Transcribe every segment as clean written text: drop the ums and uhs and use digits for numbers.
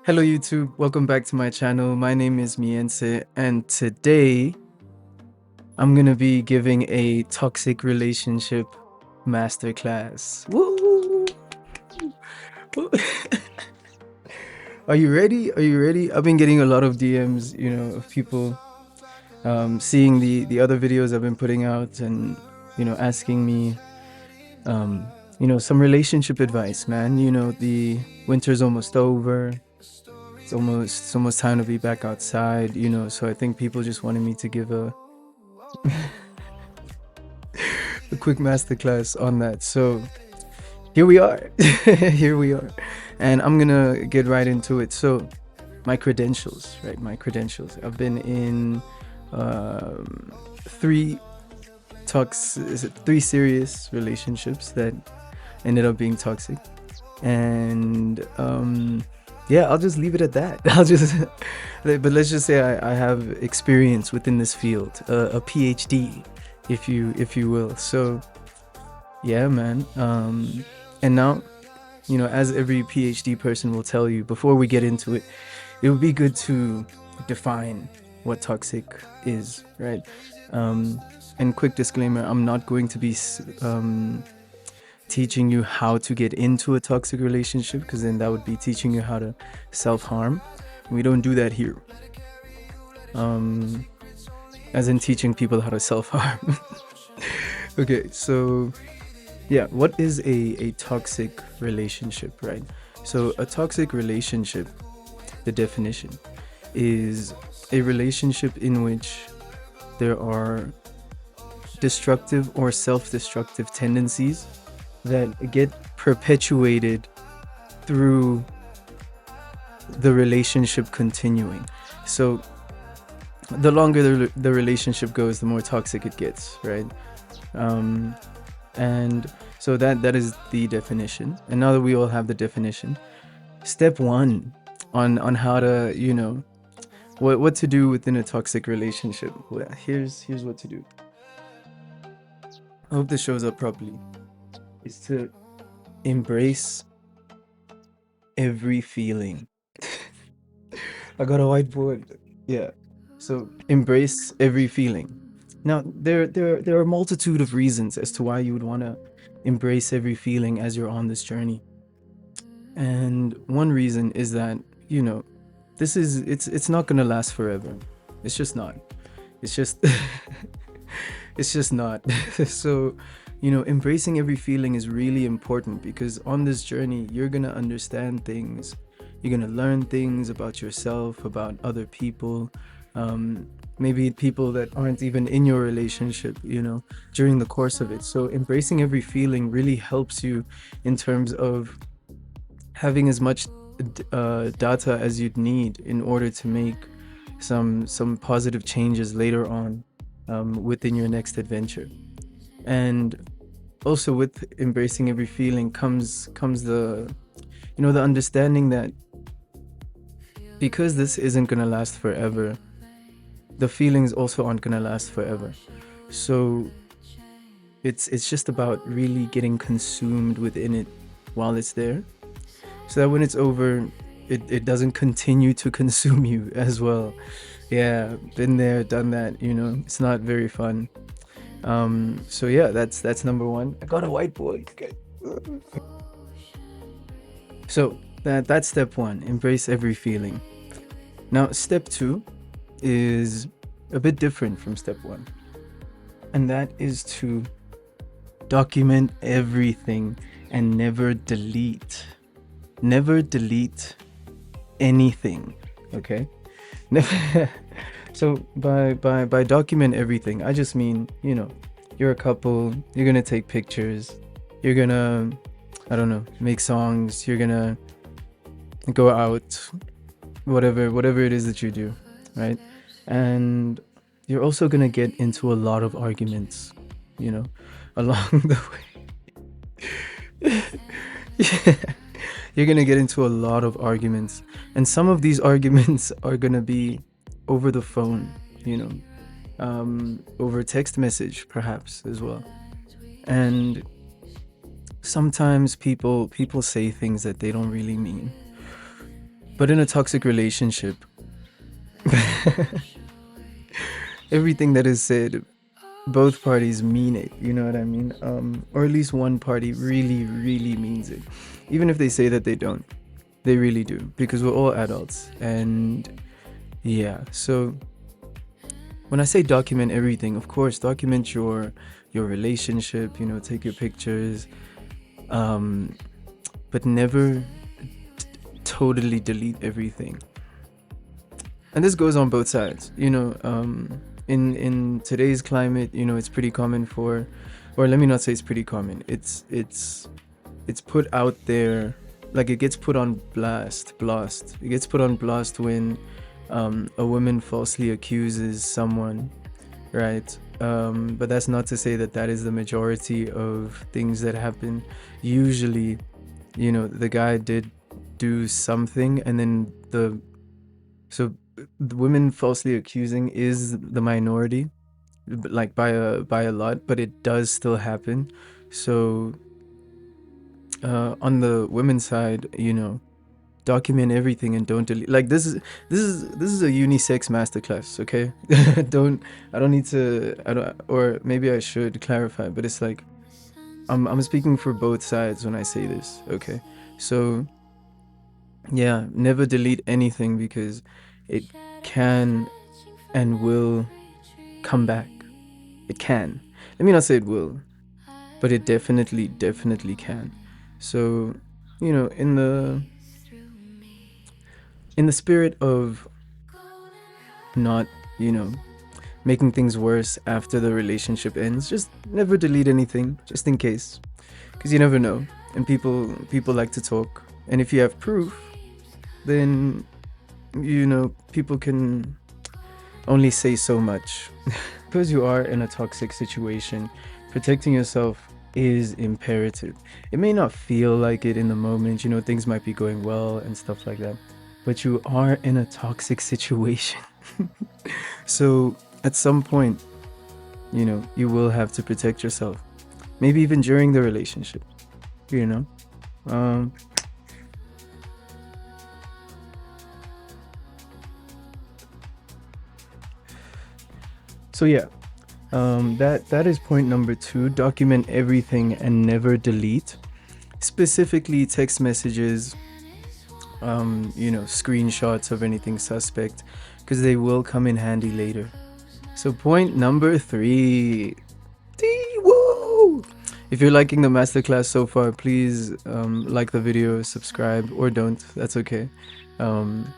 Hello YouTube, welcome back to my channel. My name is Miense and today I'm gonna be giving a toxic relationship masterclass. Woo! Are you ready? Are you ready? I've been getting a lot of DMs, of people seeing the other videos I've been putting out and asking me some relationship advice, man. The winter's almost over. It's almost time to be back outside, so I think people just wanted me to give a quick masterclass on that. So here we are. Here we are. And I'm gonna get right into it. So my credentials, right? My credentials. I've been in three three serious relationships that ended up being toxic. And yeah, I'll just leave it at that. But let's just say I have experience within this field, a PhD, if you will. So yeah, man. And now, as every PhD person will tell you, before we get into it, it would be good to define what toxic is, right? And quick disclaimer: I'm not going to be teaching you how to get into a toxic relationship, because then that would be teaching you how to self-harm. We don't do that here. As in teaching people how to self-harm. Okay, so yeah, what is a toxic relationship, right? So a toxic relationship, the definition, is a relationship in which there are destructive or self-destructive tendencies that get perpetuated through the relationship continuing. So the longer the relationship goes, the more toxic it gets, right? And so that is the definition. And now that we all have the definition, step one on how to what to do within a toxic relationship. Well, here's what to do. I hope this shows up properly. Is to embrace every feeling. I got a whiteboard. Yeah. So embrace every feeling. Now there are a multitude of reasons as to why you would want to embrace every feeling as you're on this journey. And one reason is that, it's not gonna last forever. It's just not. It's just it's just not. So embracing every feeling is really important, because on this journey you're gonna understand things, you're gonna learn things about yourself, about other people, maybe people that aren't even in your relationship, during the course of it. So embracing every feeling really helps you in terms of having as much data as you'd need in order to make some positive changes later on, within your next adventure. And also with embracing every feeling comes the the understanding that because this isn't gonna last forever, the feelings also aren't gonna last forever. So it's just about really getting consumed within it while it's there, so that when it's over, it doesn't continue to consume you as well. Yeah, been there, done that. It's not very fun. So yeah, that's number one. I got a whiteboard. Okay. So that's step one, embrace every feeling. Now step two is a bit different from step one, and that is to document everything and never delete anything. Okay. So by document everything, I just mean, you're a couple, you're gonna take pictures, you're gonna, I don't know, make songs, you're gonna go out, whatever it is that you do, right? And you're also gonna get into a lot of arguments, along the way. Yeah. You're gonna get into a lot of arguments, and some of these arguments are gonna be over the phone, over text message perhaps as well. And sometimes people say things that they don't really mean. But in a toxic relationship, everything that is said, both parties mean it, you know what I mean? Or at least one party really, really means it. Even if they say that they don't, they really do, because we're all adults. And yeah, so when I say document everything, of course, document your relationship, you know, take your pictures, um, but never totally delete everything. And this goes on both sides, you know. In today's climate, you know, it's pretty common for, or let me not say it's pretty common. It's put out there, like it gets put on blast. It gets put on blast when a woman falsely accuses someone, right? But that's not to say that that is the majority of things that happen. Usually, you know, the guy did do something, and then the women falsely accusing is the minority, like by a lot, but it does still happen. So on the women's side, you know, document everything and don't delete. Like this is a unisex masterclass, okay? don't I don't need to, I don't, or maybe I should clarify, but it's like I'm speaking for both sides when I say this, okay? So yeah, never delete anything, because it can and will come back. It can. Let me not say it will, but it definitely can. So, you know, in the spirit of not, you know, making things worse after the relationship ends, just never delete anything, just in case, because you never know. And people like to talk, and if you have proof, then, you know, people can only say so much. Because you are in a toxic situation, protecting yourself is imperative. It may not feel like it in the moment, you know, things might be going well and stuff like that, but you are in a toxic situation. So at some point, you know, you will have to protect yourself. Maybe even during the relationship, you know. Um, so yeah, that is point number 2. Document everything and never delete. Specifically, text messages, you know, screenshots of anything suspect, because they will come in handy later. So point number 3. Woo! If you're liking the masterclass so far, please like the video, subscribe, or don't. That's okay. Um,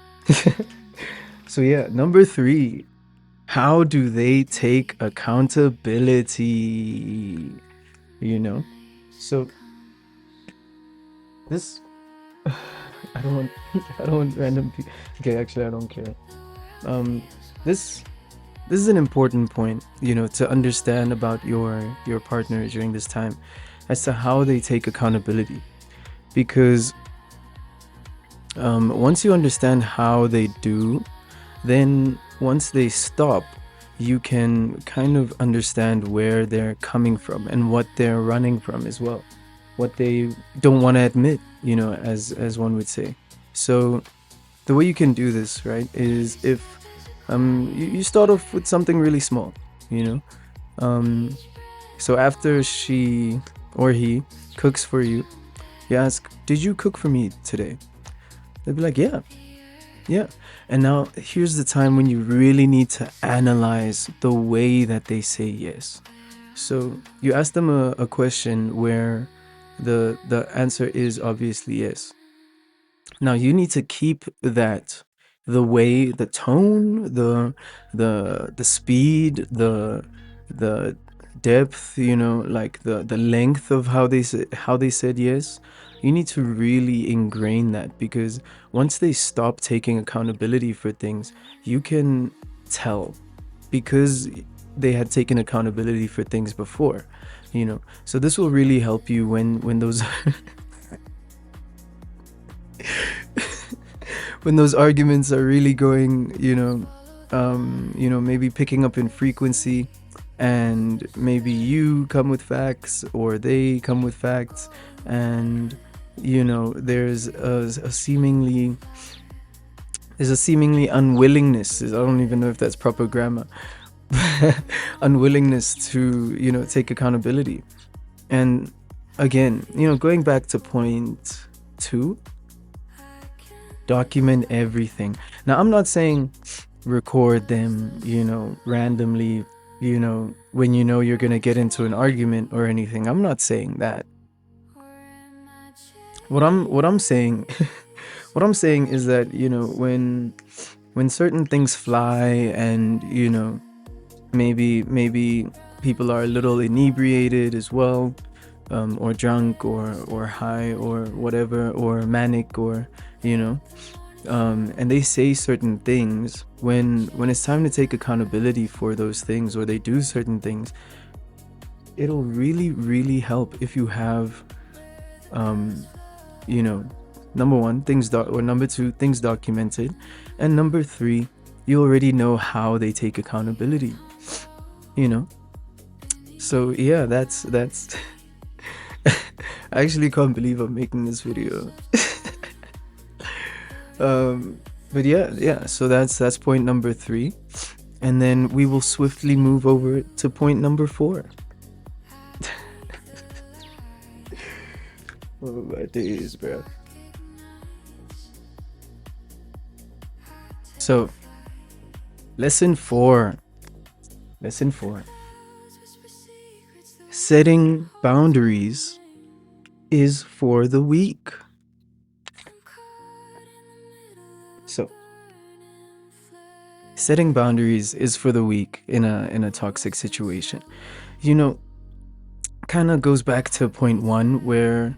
so yeah, number 3. How do they take accountability? You know? So this I don't want I don't want random people. Okay, actually I don't care. Um this this is an important point, you know, to understand about your partner during this time, as to how they take accountability. Because once you understand how they do, then once they stop, you can kind of understand where they're coming from and what they're running from as well, what they don't want to admit, you know, as one would say. So the way you can do this, right, is if you start off with something really small, you know. So after she or he cooks for you, you ask, did you cook for me today? They'll be like, yeah. And now here's the time when you really need to analyze the way that they say yes. So you ask them a question where the answer is obviously yes. Now you need to keep that, the way, the tone, the speed, the depth, you know, like the length of how they said yes. You need to really ingrain that, because once they stop taking accountability for things, you can tell, because they had taken accountability for things before, you know. So this will really help you when those when those arguments are really going, you know, maybe picking up in frequency, and maybe you come with facts or they come with facts, and you know there's a seemingly There's a seemingly unwillingness. I don't even know if that's proper grammar. Unwillingness to, take accountability. And again, going back to point 2, document everything. Now, I'm not saying record them, randomly, when you're going to get into an argument or anything. I'm not saying that. What I'm saying what I'm saying is that, when certain things fly and, maybe people are a little inebriated as well, or drunk or high or whatever, or manic, or and they say certain things when it's time to take accountability for those things, or they do certain things. It'll really, really help if you have, number one, or number two, things documented, and number three, you already know how they take accountability. So yeah, that's I actually can't believe I'm making this video. But yeah, so that's point number 3, and then we will swiftly move over to point number 4. Oh my days, bro. So lesson 4, setting boundaries is for the weak. So setting boundaries is for the weak in a toxic situation. Kind of goes back to point 1, where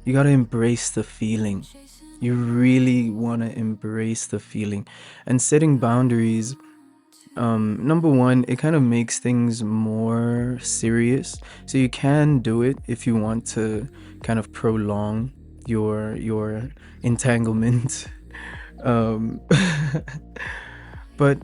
you got to embrace the feeling. You really want to embrace the feeling. And setting boundaries, number 1, it kind of makes things more serious. So you can do it if you want to kind of prolong your entanglement. But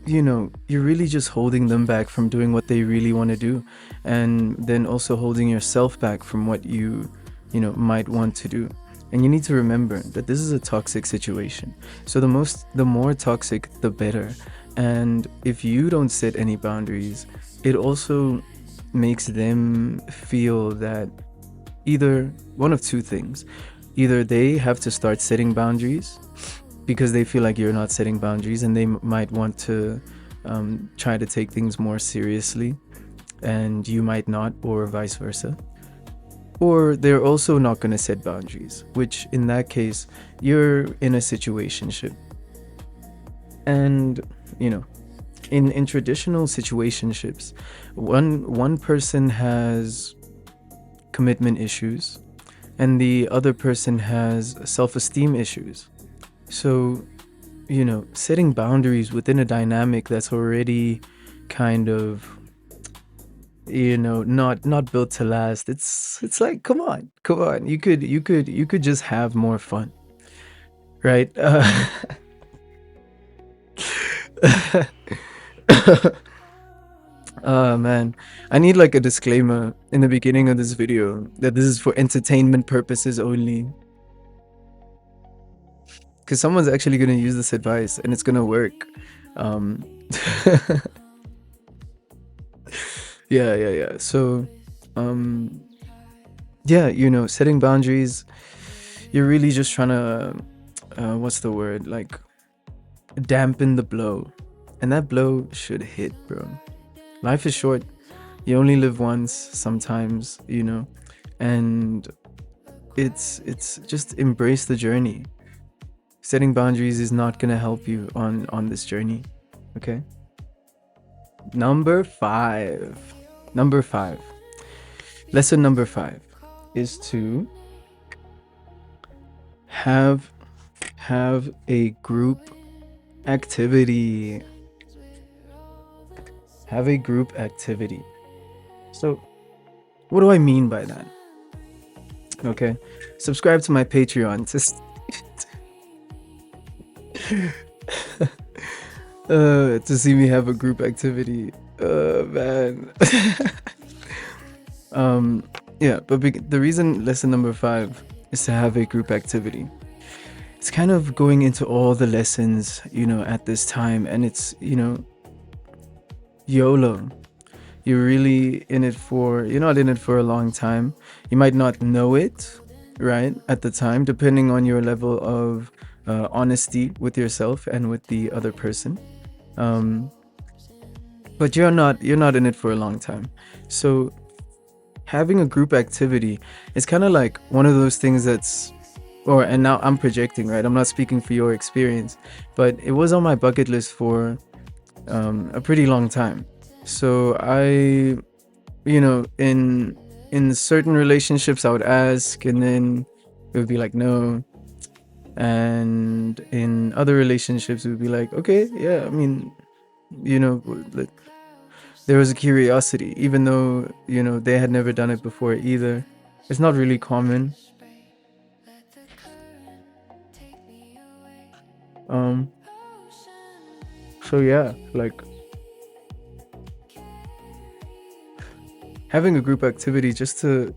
you're really just holding them back from doing what they really want to do, and then also holding yourself back from what you might want to do. And you need to remember that this is a toxic situation. So the more toxic, the better. And if you don't set any boundaries, it also makes them feel that either one of two things. Either they have to start setting boundaries because they feel like you're not setting boundaries, and they might want to try to take things more seriously, and you might not, or vice versa. Or they're also not going to set boundaries, which in that case, you're in a situationship. And, in traditional situationships, one person has commitment issues and the other person has self-esteem issues. So, setting boundaries within a dynamic that's already kind of, not built to last. It's like, come on. You could just have more fun, right? Oh man, I need like a disclaimer in the beginning of this video that this is for entertainment purposes only. Because someone's actually going to use this advice and it's going to work. Yeah. So, yeah, setting boundaries, you're really just trying to, what's the word? Like, dampen the blow. And that blow should hit, bro. Life is short. You only live once sometimes, and it's just embrace the journey. Setting boundaries is not going to help you on this journey. Okay. Number 5. Lesson number 5 is to have a group activity. Have a group activity. So, what do I mean by that? Okay. Subscribe to my Patreon to see me have a group activity. Man. Yeah, but the reason lesson number 5 is to have a group activity it's kind of going into all the lessons, at this time, and it's, YOLO. You're not in it for a long time. You might not know it, right, at the time, depending on your level of honesty with yourself and with the other person. Um, but you're not in it for a long time. So having a group activity is kind of like one of those things that's, or and now I'm projecting, right? I'm not speaking for your experience, but it was on my bucket list for a pretty long time. So in certain relationships, I would ask, and then it would be like no, and in other relationships, it would be like okay, yeah. I mean, like, there was a curiosity, even though they had never done it before either. It's not really common. Um, so yeah, like having a group activity just to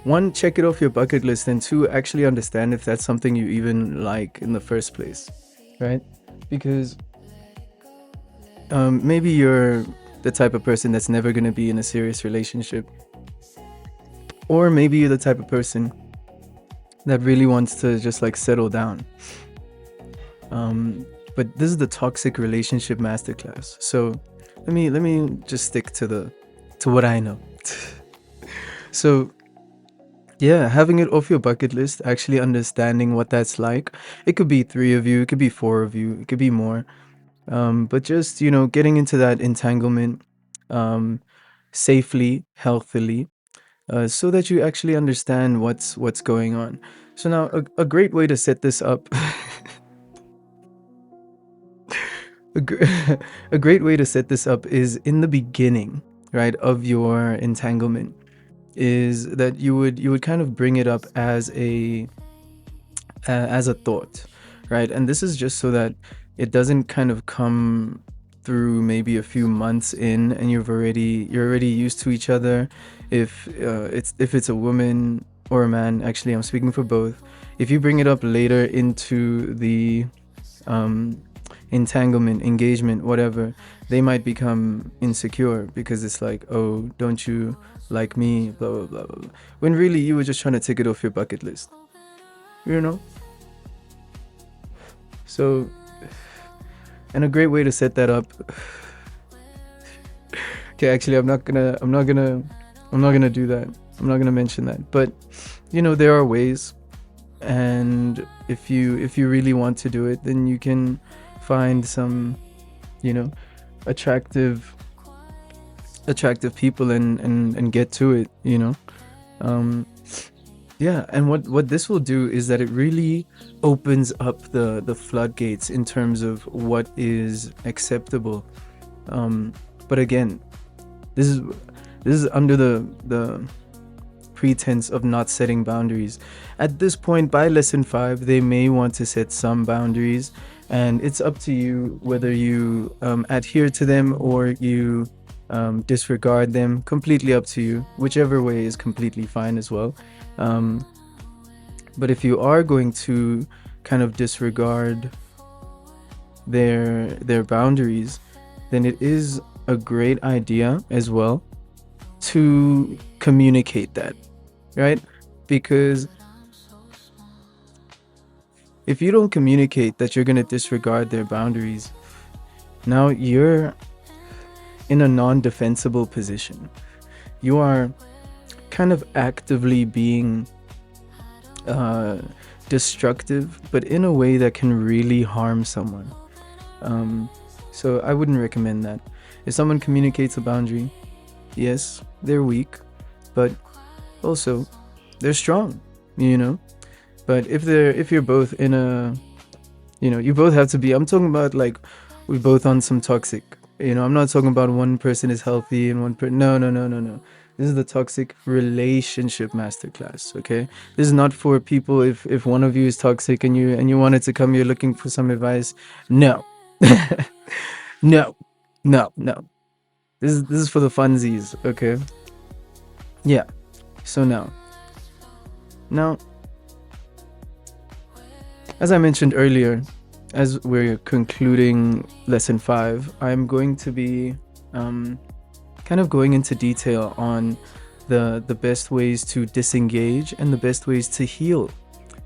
one, check it off your bucket list, and two, actually understand if that's something you even like in the first place, right? Because maybe you're the type of person that's never going to be in a serious relationship, or maybe you're the type of person that really wants to just like settle down. But this is the toxic relationship masterclass, so let me just stick to what I know. So yeah, having it off your bucket list, actually understanding what that's like. It could be three of you, it could be four of you, it could be more. But just, getting into that entanglement um, safely, healthily, so that you actually understand what's going on. So now a great way to set this up, a, gr- a great way to set this up is in the beginning, right, of your entanglement, is that you would kind of bring it up as a thought, right? And this is just so that it doesn't kind of come through maybe a few months in, and you're already used to each other. If it's a woman or a man, actually, I'm speaking for both. If you bring it up later into the um, entanglement, engagement, whatever, they might become insecure because it's like, oh, don't you like me? Blah blah blah blah. Blah. When really you were just trying to tick it off your bucket list, you know. So, and a great way to set that up. Okay, actually, I'm not gonna do that. I'm not gonna mention that. But there are ways, and if you really want to do it, then you can find some, you know, attractive attractive people and get to it. Um, yeah, and what this will do is that it really opens up the floodgates in terms of what is acceptable. But again, this is this is under the pretense of not setting boundaries. At this point, by lesson 5, they may want to set some boundaries, and it's up to you whether you adhere to them or you disregard them. Completely up to you. Whichever way is completely fine as well. Um, but if you are going to kind of disregard their boundaries, then it is a great idea as well to communicate that, right? Because if you don't communicate that you're going to disregard their boundaries, now you're in a non-defensible position. You are kind of actively being uh, destructive, but in a way that can really harm someone. So I wouldn't recommend that. If someone communicates a boundary, yes, they're weak, but also they're strong, you know. But if you're both in a, you both have to be. I'm talking about like we both on some toxic. I'm not talking about one person is healthy and one person. No, no, no, no, no. This is the toxic relationship masterclass. Okay, this is not for people. If one of you is toxic and you wanted to come here looking for some advice, no, no, no, no. This is for the funsies. Okay. Yeah. So now as I mentioned earlier, as we're concluding lesson 5, I'm going to be um, kind of going into detail on the best ways to disengage and the best ways to heal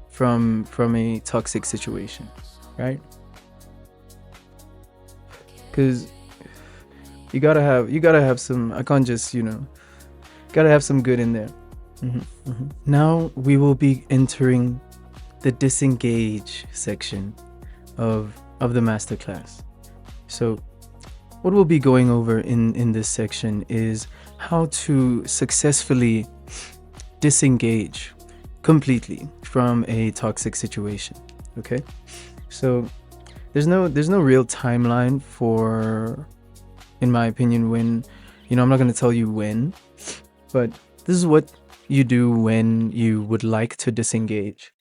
from a toxic situation, right? Because you gotta have some. I can't just gotta have some good in there. Now we will be entering the disengage section of the masterclass. So what we'll be going over in this section is how to successfully disengage completely from a toxic situation. Okay, so there's no real timeline for, in my opinion, when, I'm not going to tell you when, but this is what you do when you would like to disengage.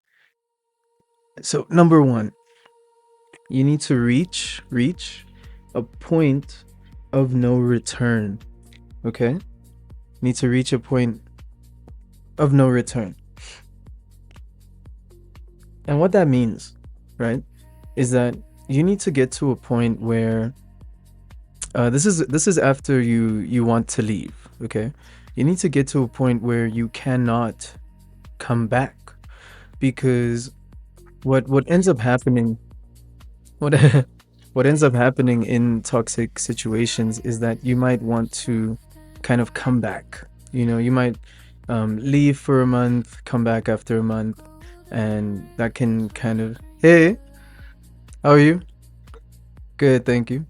So number 1, you need to reach a point of no return. Okay, you need to reach a point of no return. And what that means, right, is that you need to get to a point where this is after you want to leave. Okay, you need to get to a point where you cannot come back, because what ends up happening, what what ends up happening in toxic situations is that you might want to kind of come back. You might leave for a month, come back after a month, and that can kind of, hey, how are you? Good, thank you.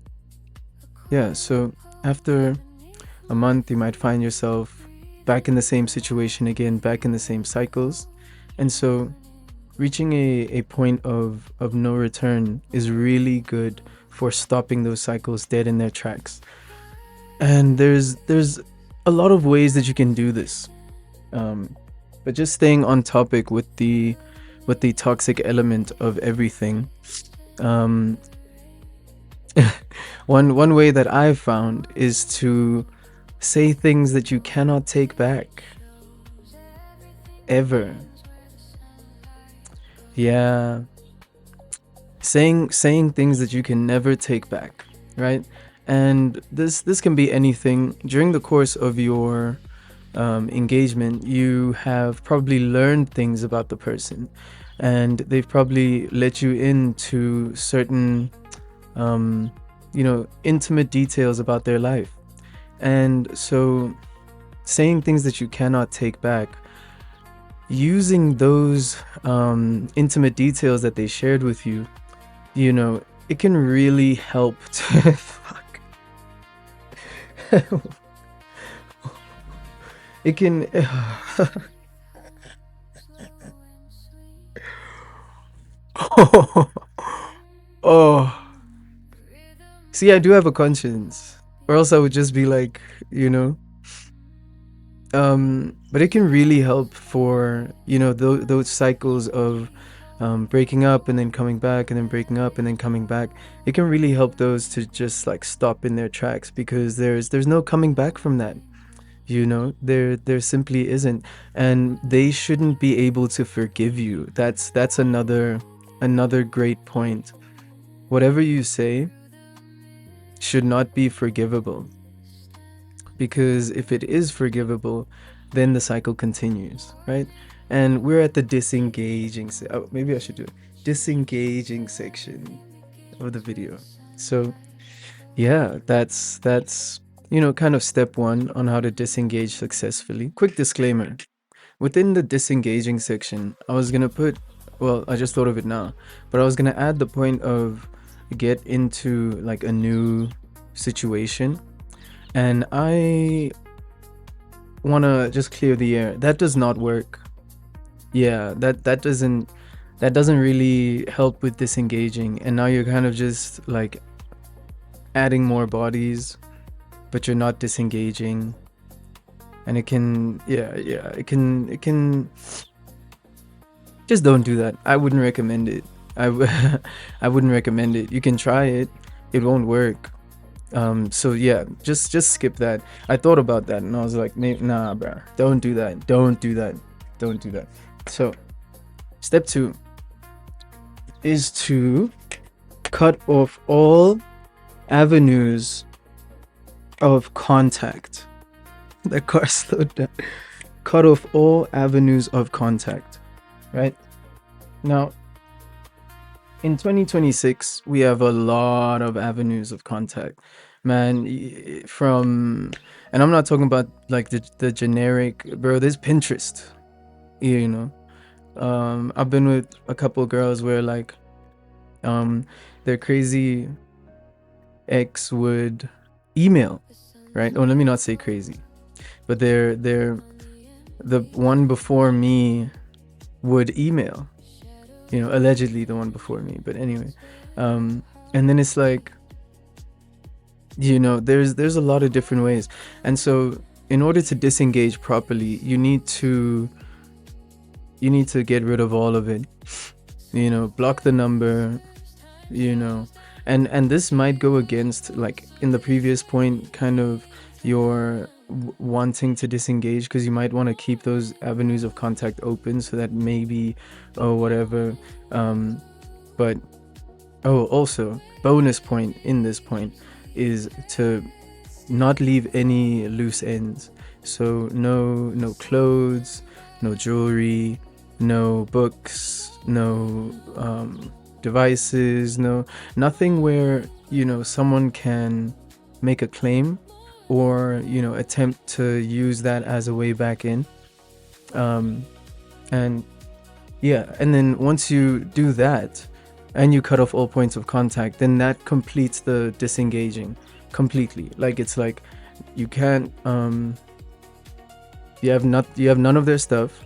Yeah, so after a month, you might find yourself back in the same situation again, back in the same cycles. And so reaching a point of no return is really good for stopping those cycles dead in their tracks. And there's a lot of ways that you can do this. But just staying on topic with the toxic element of everything. One way that I've found is to say things that you cannot take back. Ever. Yeah. Saying things that you can never take back, right? And this can be anything. During the course of your engagement, you have probably learned things about the person, and they've probably let you into certain intimate details about their life. And so saying things that you cannot take back, using those intimate details that they shared with you, it can really help to fuck. It can oh, see, I do have a conscience, or else I would just be like, but it can really help for those cycles of breaking up and then coming back and then breaking up and then coming back. It can really help those to just like stop in their tracks, because there's no coming back from that. There simply isn't, and they shouldn't be able to forgive you. That's another great point. Whatever you say should not be forgivable, because if it is forgivable, then the cycle continues, right? And we're at the disengaging maybe I should do it. Disengaging section of the video. So yeah, that's kind of step 1 on how to disengage successfully. Quick disclaimer: within the disengaging section, I was gonna put, well, I just thought of it now, but I was gonna add the point of get into like a new situation, and I want to just clear the air. That does not work. Yeah, that doesn't really help with disengaging. And now you're kind of just like adding more bodies, but you're not disengaging. And it can, it can just don't do that. I wouldn't recommend it. I wouldn't recommend it. You can try it, it won't work. So yeah, just skip that. I thought about that and I was like, nah, bro, don't do that. So step 2, is to cut off all avenues of contact. The car slowed down. Cut off all avenues of contact, right? Now, in 2026, we have a lot of avenues of contact, man. And I'm not talking about like the generic, bro. There's Pinterest, you know. I've been with a couple girls where like, their crazy ex would email, right? Oh, let me not say crazy, but the one before me would email, allegedly the one before me, but anyway. And then it's like, there's a lot of different ways, and so in order to disengage properly, you need to get rid of all of it, block the number, and this might go against, like in the previous point, kind of your wanting to disengage, because you might want to keep those avenues of contact open so that maybe, or whatever. But also bonus point in this point is to not leave any loose ends. So no clothes, no jewelry, no books, no devices, nothing where someone can make a claim or attempt to use that as a way back in. And then once you do that and you cut off all points of contact, then that completes the disengaging completely. Like, it's like you can't you have none of their stuff.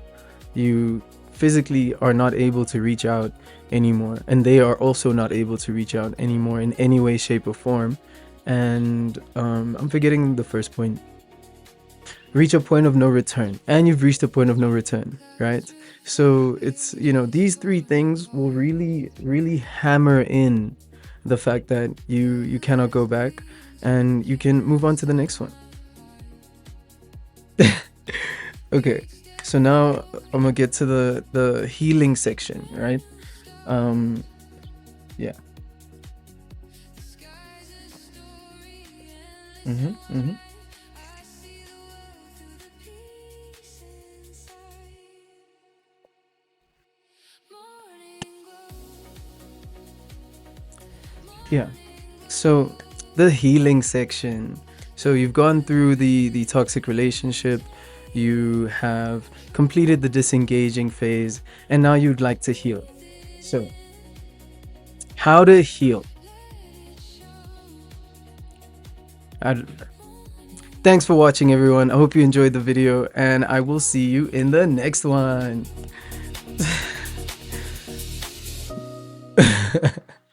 You physically are not able to reach out anymore, and they are also not able to reach out anymore in any way, shape, or form. And I'm forgetting the first point. Reach a point of no return, and you've reached a point of no return, right? So it's, these three things will really, really hammer in the fact that you cannot go back, and you can move on to the next one. Okay, so now I'm gonna get to the healing section, right? Yeah. Yeah. So the healing section. So you've gone through the toxic relationship, you have completed the disengaging phase, and now you'd like to heal. So how to heal? Thanks for watching, everyone. I hope you enjoyed the video, and I will see you in the next one.